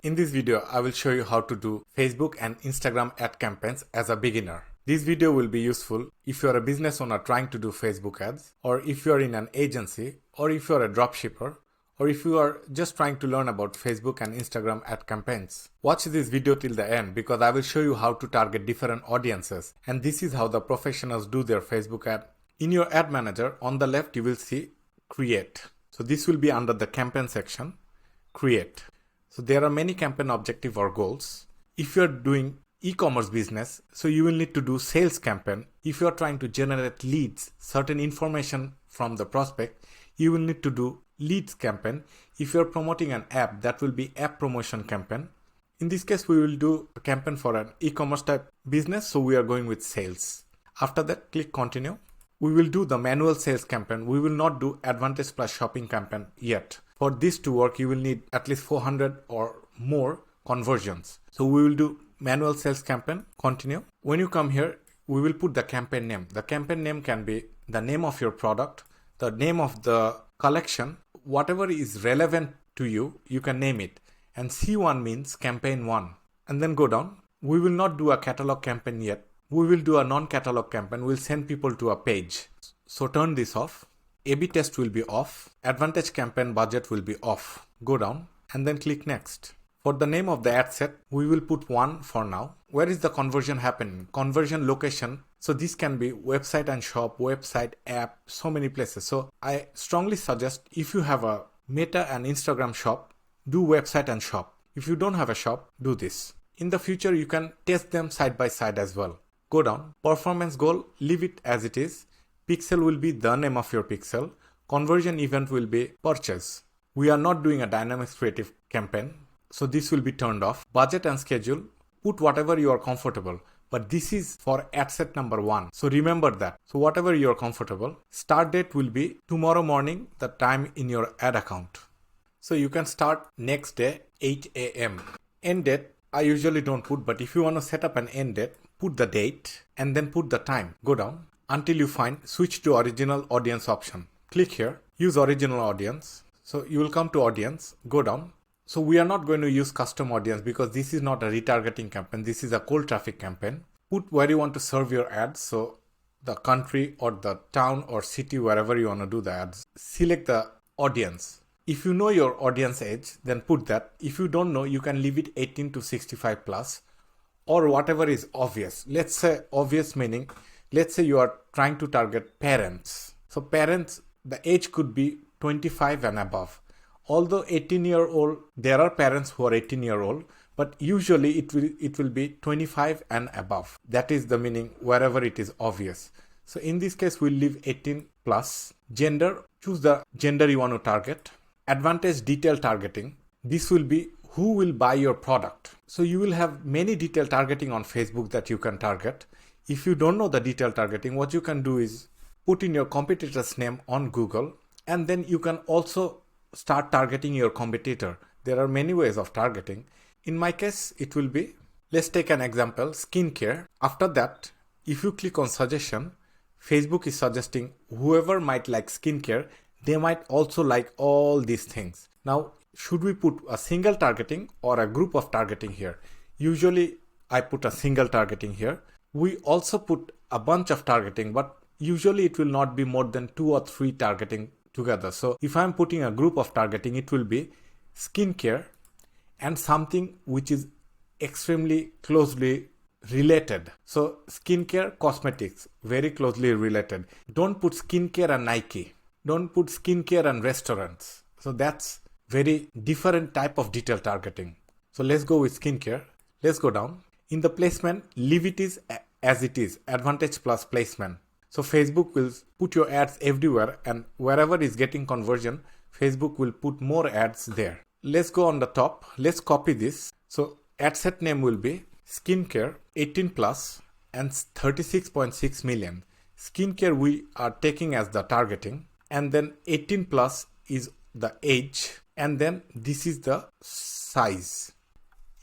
In this video, I will show you how to do Facebook and Instagram ad campaigns as a beginner. This video will be useful if you are a business owner trying to do Facebook ads, or if you are in an agency, or if you are a dropshipper, or if you are just trying to learn about Facebook and Instagram ad campaigns. Watch this video till the end because I will show you how to target different audiences, and this is how the professionals do their Facebook ad. In your ad manager, on the left you will see Create. So this will be under the campaign section, Create. So there are many campaign objective or goals. If you are doing e-commerce business, so you will need to do sales campaign. If you are trying to generate leads, certain information from the prospect, you will need to do leads campaign. If you are promoting an app, that will be app promotion campaign. In this case, we will do a campaign for an e-commerce type business, so we are going with sales. After that, click continue. We will do the manual sales campaign. We will not do Advantage Plus shopping campaign yet. For this to work, you will need at least 400 or more conversions. So we will do manual sales campaign, continue. When you come here, we will put the campaign name. The campaign name can be the name of your product, the name of the collection, whatever is relevant to you, you can name it. And C1 means campaign 1. And then go down. We will not do a catalog campaign yet. We will do a non-catalog campaign. We'll send people to a page. So turn this off. A/B test will be off. Advantage campaign budget will be off. Go down and then click next. For the name of the ad set, we will put 1 for now. Where is the conversion happening? Conversion location. So this can be website and shop, website, app, so many places. So I strongly suggest if you have a Meta and Instagram shop, do website and shop. If you don't have a shop, do this. In the future, you can test them side by side as well. Go down. Performance goal, leave it as it is. Pixel will be the name of your pixel. Conversion event will be purchase. We are not doing a dynamic creative campaign, so this will be turned off. Budget and schedule, put whatever you are comfortable. But this is for ad set number 1. So remember that. So whatever you are comfortable. Start date will be tomorrow morning, the time in your ad account. So you can start next day, 8 a.m. End date, I usually don't put, but if you want to set up an end date, put the date and then put the time. Go down until you find switch to original audience option. Click here, use original audience. So you will come to audience, go down. So we are not going to use custom audience because this is not a retargeting campaign. This is a cold traffic campaign. Put where you want to serve your ads. So the country or the town or city, wherever you want to do the ads. Select the audience. If you know your audience age, then put that. If you don't know, you can leave it 18 to 65 plus or whatever is obvious. Let's say obvious meaning, let's say you are trying to target parents. So parents, the age could be 25 and above. Although 18-year-old, there are parents who are 18-year-old, but usually it will be 25 and above. That is the meaning wherever it is obvious. So in this case, we'll leave 18 plus. Gender, choose the gender you want to target. Advantage detail targeting. This will be who will buy your product. So you will have many detail targeting on Facebook that you can target. If you don't know the detail targeting, what you can do is put in your competitor's name on Google, and then you can also start targeting your competitor. There are many ways of targeting. In my case, it will be, let's take an example, skincare. After that, if you click on suggestion, Facebook is suggesting whoever might like skincare, they might also like all these things. Now, should we put a single targeting or a group of targeting here? Usually, I put a single targeting here. We also put a bunch of targeting, but usually it will not be more than 2 or 3 targeting together. So if I'm putting a group of targeting, it will be skincare and something which is extremely closely related. So skincare, cosmetics, very closely related. Don't put skincare and Nike. Don't put skincare and restaurants. So that's very different type of detail targeting. So let's go with skincare. Let's go down. In the placement, leave it is as it is. Advantage plus placement. So Facebook will put your ads everywhere, and wherever is getting conversion, Facebook will put more ads there. Let's go on the top. Let's copy this. So ad set name will be skincare 18 plus and 36.6 million. Skincare we are taking as the targeting, and then 18 plus is the age, and then this is the size.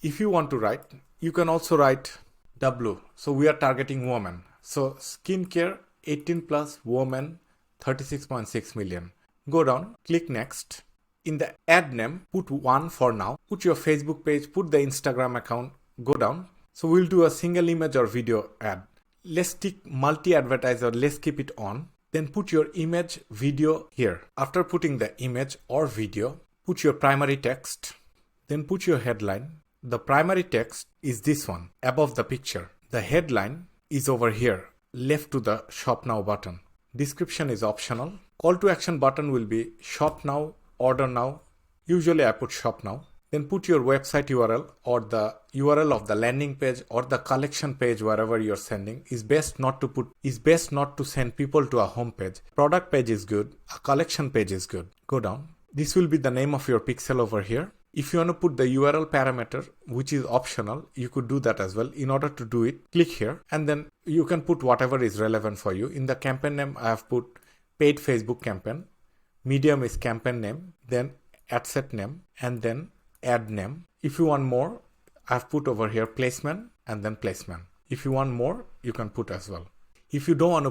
If you want to write, you can also write W. So we are targeting women. So skincare 18 plus woman 36.6 million. Go down, click next. In the ad name, put one for now. Put your Facebook page, put the Instagram account, go down. So we'll do a single image or video ad. Let's tick multi-advertiser, let's keep it on. Then put your image, video here. After putting the image or video, put your primary text. Then put your headline. The primary text is this one, above the picture. The headline is over here, left to the Shop Now button. Description is optional. Call to action button will be Shop Now, Order Now. Usually I put Shop Now. Then put your website URL or the URL of the landing page or the collection page wherever you're sending. Is best not to send people to a home page. Product page is good. A collection page is good. Go down. This will be the name of your pixel over here. If you want to put the URL parameter, which is optional, you could do that as well. In order to do it, click here and then you can put whatever is relevant for you. In the campaign name, I have put paid Facebook campaign. Medium is campaign name, then ad set name, and then ad name. If you want more, I've put over here placement and then placement. If you want more, you can put as well. If you don't want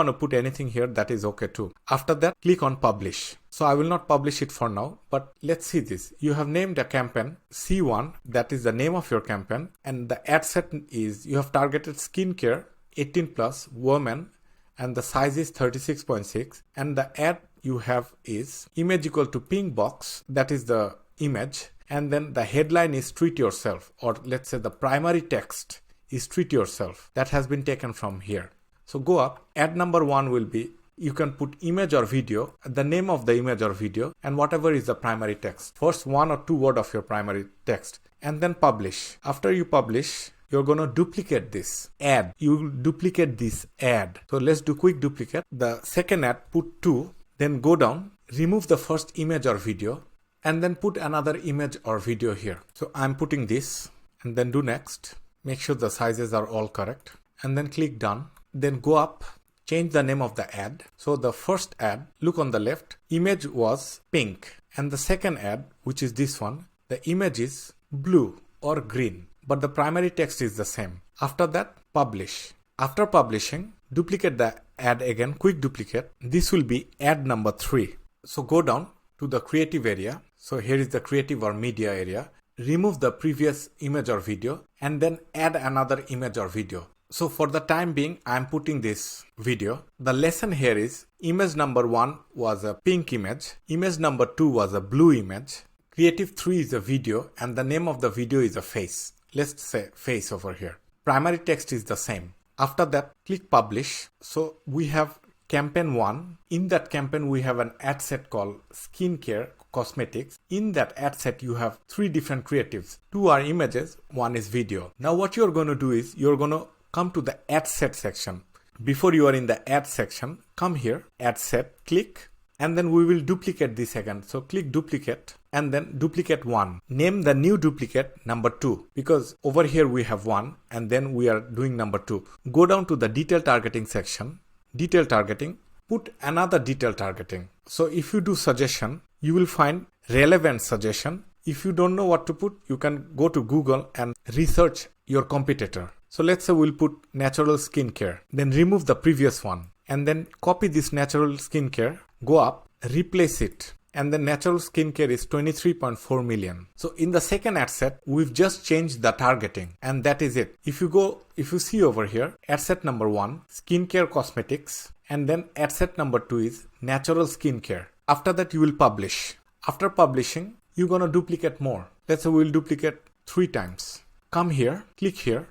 to put anything here, that is okay too. After that, click on publish. So I will not publish it for now, but let's see this. You have named a campaign C1, that is the name of your campaign, and the ad set is you have targeted skincare 18 plus women and the size is 36.6 and the ad you have is image equal to pink box, that is the image, and then the headline is treat yourself, or let's say the primary text is treat yourself. That has been taken from here. So go up, ad number 1 will be, you can put image or video, the name of the image or video, and whatever is the primary text. First 1 or 2 word of your primary text, and then publish. After you publish, you're going to duplicate this ad. You will duplicate this ad. So let's do quick duplicate. The second ad, put 2, then go down, remove the first image or video, and then put another image or video here. So I'm putting this, and then do next. Make sure the sizes are all correct, and then click done. Then go up, change the name of the ad. So the first ad, look on the left, image was pink. And the second ad, which is this one, the image is blue or green, but the primary text is the same. After that, publish. After publishing, duplicate the ad again, quick duplicate. This will be ad number 3. So go down to the creative area. So here is the creative or media area. Remove the previous image or video and then add another image or video. So for the time being, I am putting this video. The lesson here is image number 1 was a pink image. Image number 2 was a blue image. Creative 3 is a video and the name of the video is a face. Let's say face over here. Primary text is the same. After that, click publish. So we have campaign 1. In that campaign, we have an ad set called skincare cosmetics. In that ad set, you have 3 different creatives. 2 are images, 1 is video. Now what you're going to do is you're going to come to the ad set section. Before you are in the ad section, come here, ad set, click, and then we will duplicate this again. So click duplicate and then duplicate 1. Name the new duplicate number 2 because over here we have 1 and then we are doing number 2. Go down to the detail targeting section, detail targeting, put another detail targeting. So if you do suggestion, you will find relevant suggestion. If you don't know what to put, you can go to Google and research your competitor. So let's say we'll put natural skincare, then remove the previous one and then copy this natural skincare, go up, replace it, and the natural skincare is 23.4 million. So in the second ad set, we've just changed the targeting and that is it. If you see over here, ad set number 1, skincare cosmetics, and then ad set number 2 is natural skincare. After that, you will publish. After publishing, you're going to duplicate more. Let's say we'll duplicate 3 times. Come here, click here,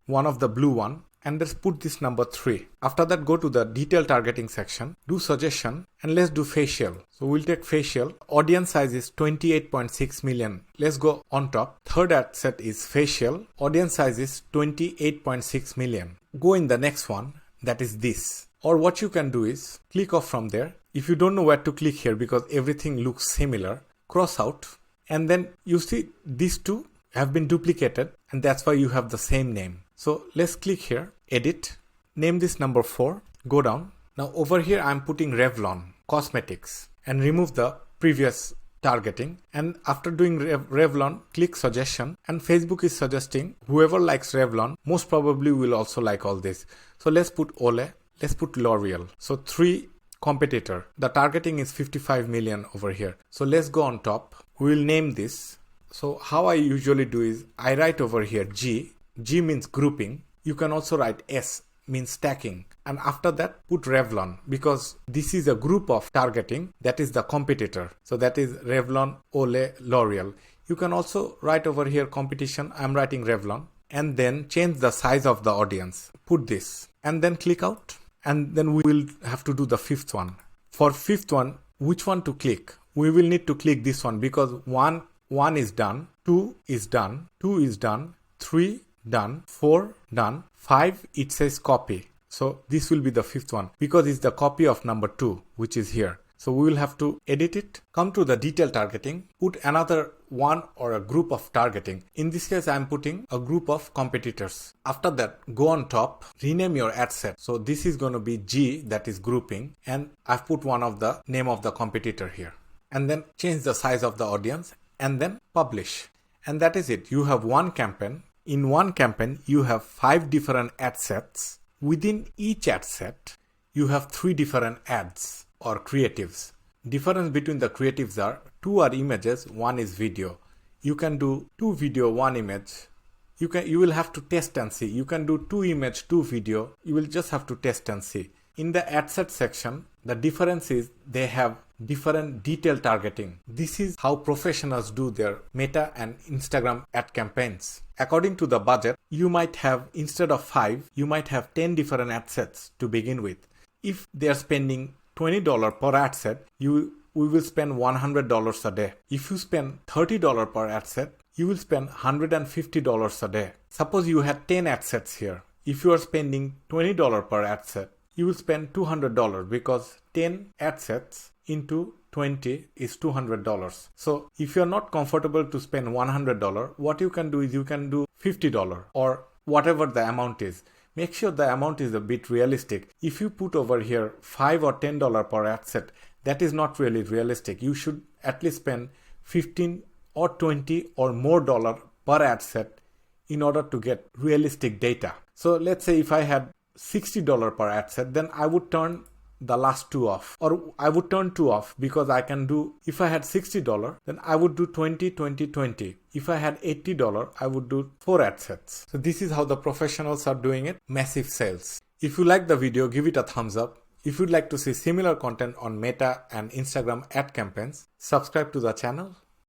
one of the blue one, and let's put this number 3. After that, go to the detail targeting section, do suggestion, and let's do facial. So we'll take facial. Audience size is 28.6 million. Let's go on top. Third ad set is facial. Audience size is 28.6 million. Go in the next one, that is this. Or what you can do is click off from there. If you don't know where to click here because everything looks similar, cross out, and then you see these 2 have been duplicated and that's why you have the same name. So let's click here, edit, name this number 4, go down. Now over here I'm putting Revlon cosmetics and remove the previous targeting. And after doing Revlon, click suggestion and Facebook is suggesting whoever likes Revlon most probably will also like all this. So let's put Olay, let's put L'Oreal. So 3 competitor. The targeting is 55 million over here. So let's go on top. We will name this. So how I usually do is I write over here G. G means grouping. You can also write S, means stacking. And after that put Revlon, because this is a group of targeting, that is the competitor. So that is Revlon, Olay, L'Oreal. You can also write over here competition. I'm writing Revlon. And then change the size of the audience. Put this. And then click out. And then we will have to do the fifth one. For fifth one, which one to click? We will need to click this one, because one is done, 2 is done, 2 is done, 3 done, 4 done, 5 it says copy. So this will be the fifth one, because it's the copy of number 2, which is here. So we will have to edit it, come to the detail targeting, put another one or a group of targeting. In this case, I'm putting a group of competitors. After that, go on top, rename your ad set. So this is going to be G, that is grouping, and I've put one of the name of the competitor here. And then change the size of the audience and then publish. And that is it. You have one campaign. In one campaign, you have 5 different ad sets. Within each ad set, you have 3 different ads or creatives. Difference between the creatives are 2 are images, 1 is video. You can do 2 video, 1 image. You will have to test and see. You can do 2 image, 2 video. You will just have to test and see. In the ad set section, the difference is they have different detail targeting. This is how professionals do their Meta and Instagram ad campaigns. According to the budget, you might have, instead of 5, you might have 10 different ad sets to begin with. If they are spending $20 per ad set, we will spend $100 a day. If you spend $30 per ad set, you will spend $150 a day. Suppose you had 10 ad sets here. If you are spending $20 per ad set, you will spend $200, because 10 ad sets into 20 is $200. So if you're not comfortable to spend $100, what you can do is you can do $50 or whatever the amount is. Make sure the amount is a bit realistic. If you put over here $5 or $10 per ad set, that is not really realistic. You should at least spend 15 or 20 or more dollar per ad set in order to get realistic data. So let's say if I had $60 per ad set, then I would turn the last 2 off, or I would turn 2 off, because I can do, if I had $60, then I would do 20, 20, 20. If I had $80, I would do 4 ad sets. So this is how the professionals are doing it. Massive sales. If you like the video, give it a thumbs up. If you'd like to see similar content on Meta and Instagram ad campaigns, subscribe to the channel.